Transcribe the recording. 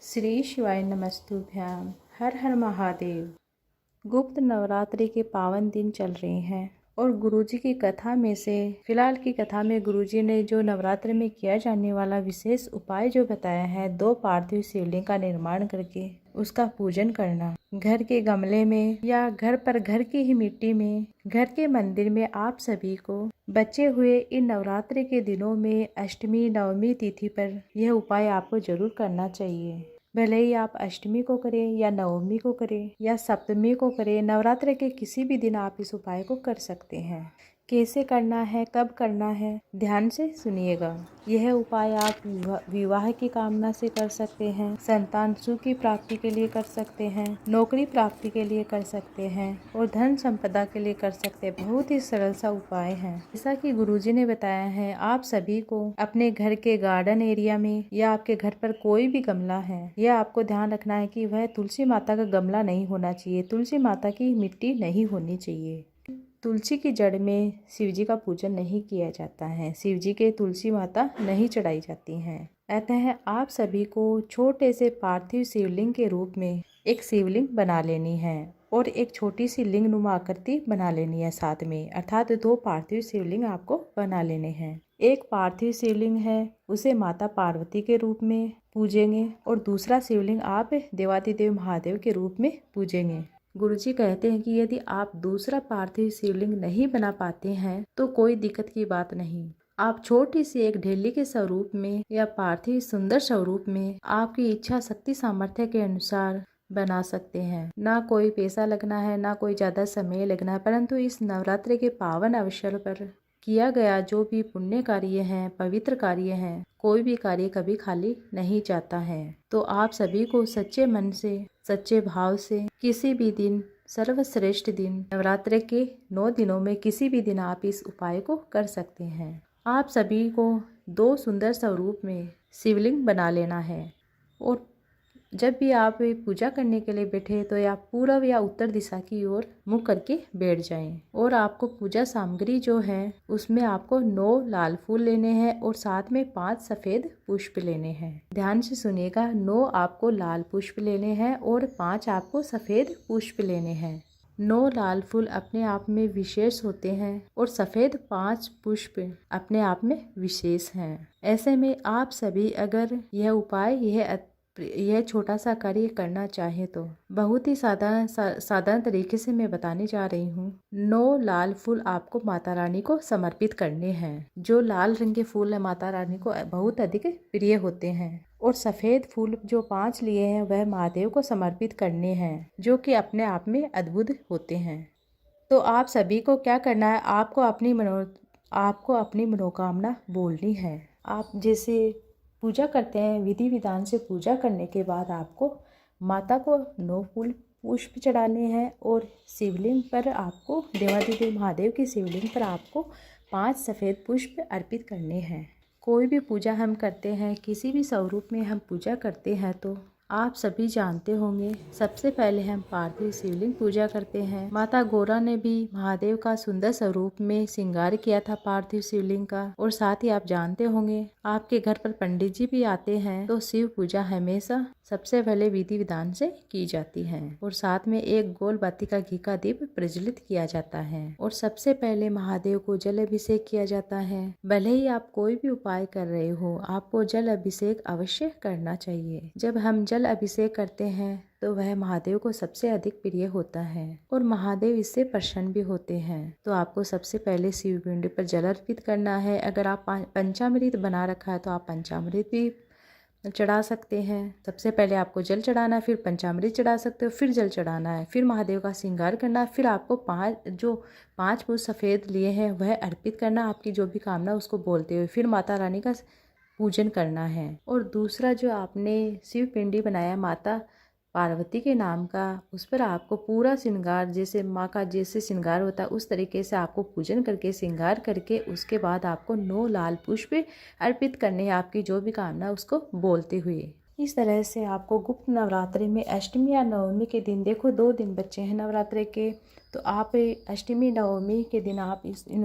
श्री शिवाय नमस्तुभ्याम। हर हर महादेव। गुप्त नवरात्रि के पावन दिन चल रहे हैं और गुरुजी की कथा में से फिलहाल की कथा में गुरुजी ने जो नवरात्र में किया जाने वाला विशेष उपाय जो बताया है, 2 पार्थिव शिवलिंग का निर्माण करके उसका पूजन करना, घर के गमले में या घर की ही मिट्टी में, घर के मंदिर में। आप सभी को बचे हुए इन नवरात्रि के दिनों में अष्टमी नवमी तिथि पर यह उपाय आपको जरूर करना चाहिए। भले ही आप अष्टमी को करें या नवमी को करें या सप्तमी को करें, नवरात्र के किसी भी दिन आप इस उपाय को कर सकते हैं। कैसे करना है, कब करना है, ध्यान से सुनिएगा। यह उपाय आप विवाह की कामना से कर सकते हैं, संतान सुख की प्राप्ति के लिए कर सकते हैं, नौकरी प्राप्ति के लिए कर सकते हैं और धन संपदा के लिए कर सकते हैं। बहुत ही सरल सा उपाय है। जैसा कि गुरुजी ने बताया है, आप सभी को अपने घर के गार्डन एरिया में या आपके घर पर कोई भी गमला है, यह आपको ध्यान रखना है कि वह तुलसी माता का गमला नहीं होना चाहिए, तुलसी माता की मिट्टी नहीं होनी चाहिए। तुलसी की जड़ में शिवजी का पूजन नहीं किया जाता है, शिवजी के तुलसी माता नहीं चढ़ाई जाती हैं। अतः आप सभी को छोटे से पार्थिव शिवलिंग के रूप में एक शिवलिंग बना लेनी है और एक छोटी सी लिंग नुमा आकृति बना लेनी है साथ में, अर्थात 2 पार्थिव शिवलिंग आपको बना लेने हैं। एक पार्थिव शिवलिंग है उसे माता पार्वती के रूप में पूजेंगे और दूसरा शिवलिंग आप देवाधिदेव महादेव के रूप में पूजेंगे। गुरुजी कहते हैं कि यदि आप दूसरा पार्थिव शिवलिंग नहीं बना पाते हैं तो कोई दिक्कत की बात नहीं, आप छोटी सी एक ढेली के स्वरूप में या पार्थिव सुंदर स्वरूप में आपकी इच्छा शक्ति सामर्थ्य के अनुसार बना सकते हैं। ना कोई पैसा लगना है, ना कोई ज्यादा समय लगना है, परंतु इस नवरात्रि के पावन अवसर पर किया गया जो भी पुण्य कार्य है, पवित्र कार्य है, कोई भी कार्य कभी खाली नहीं जाता है। तो आप सभी को सच्चे मन से, सच्चे भाव से किसी भी दिन, सर्वश्रेष्ठ दिन, नवरात्र के 9 दिनों में किसी भी दिन आप इस उपाय को कर सकते हैं। आप सभी को 2 सुंदर स्वरूप में शिवलिंग बना लेना है और जब भी आप पूजा करने के लिए बैठे तो आप पूर्व या उत्तर दिशा की ओर मुख करके बैठ जाएं। और आपको पूजा सामग्री जो है उसमें आपको 9 लाल फूल लेने हैं और साथ में 5 सफेद पुष्प लेने हैं। ध्यान से सुनिएगा, 9 आपको लाल पुष्प लेने हैं और 5 आपको सफेद पुष्प लेने हैं। 9 लाल फूल अपने आप में विशेष होते हैं और सफेद 5 पुष्प अपने आप में विशेष हैं। ऐसे में आप सभी अगर यह उपाय, यह छोटा सा कार्य करना चाहे तो बहुत ही साधारण तरीके से मैं बताने जा रही हूँ। 9 लाल फूल आपको माता रानी को समर्पित करने हैं। जो लाल रंग के फूल है माता रानी को बहुत अधिक प्रिय होते हैं और सफेद फूल जो 5 लिए हैं वह महादेव को समर्पित करने हैं, जो कि अपने आप में अद्भुत होते हैं। तो आप सभी को क्या करना है, आपको अपनी मनोकामना बोलनी है। आप जैसे पूजा करते हैं, विधि विधान से पूजा करने के बाद आपको माता को 9 फूल पुष्प चढ़ाने हैं और शिवलिंग पर आपको, देवाधिदेव महादेव की शिवलिंग पर आपको 5 सफ़ेद पुष्प अर्पित करने हैं। कोई भी पूजा हम करते हैं, किसी भी स्वरूप में हम पूजा करते हैं तो आप सभी जानते होंगे, सबसे पहले हम पार्थिव शिवलिंग पूजा करते हैं। माता गौरा ने भी महादेव का सुंदर स्वरूप में श्रृंगार किया था पार्थिव शिवलिंग का। और साथ ही आप जानते होंगे, आपके घर पर पंडित जी भी आते हैं तो शिव पूजा हमेशा सबसे पहले विधि विधान से की जाती है और साथ में एक गोल बाती का घी का दीप प्रज्वलित किया जाता है और सबसे पहले महादेव को जल अभिषेक किया जाता है। भले ही आप कोई भी उपाय कर रहे हो, आपको जल अभिषेक अवश्य करना चाहिए। जब हम जल अभिषेक करते हैं तो वह महादेव को सबसे अधिक प्रिय होता है और महादेव इससे प्रसन्न भी होते हैं। तो आपको सबसे पहले शिव पिंड पर जल अर्पित करना है। अगर आप पंचामृत बना रखा है तो आप पंचामृत भी चढ़ा सकते हैं। सबसे पहले आपको जल चढ़ाना है, फिर पंचामृत चढ़ा सकते हो, फिर जल चढ़ाना है, फिर महादेव का श्रृंगार करना है, फिर आपको 5 फूल सफ़ेद लिए हैं वह अर्पित करना, आपकी जो भी कामना उसको बोलते हुए फिर माता रानी का पूजन करना है। और दूसरा जो आपने शिव पिंडी बनाया माता पार्वती के नाम का, उस पर आपको पूरा श्रृंगार, जैसे माँ का जैसे श्रृंगार होता है उस तरीके से आपको पूजन करके श्रृंगार करके उसके बाद आपको 9 लाल पुष्प अर्पित करने हैं, आपकी जो भी कामना उसको बोलते हुए। इस तरह से आपको गुप्त नवरात्रि में अष्टमी या नवमी के दिन, देखो 2 दिन बच्चे हैं नवरात्रि के, तो आप अष्टमी नवमी के दिन आप इन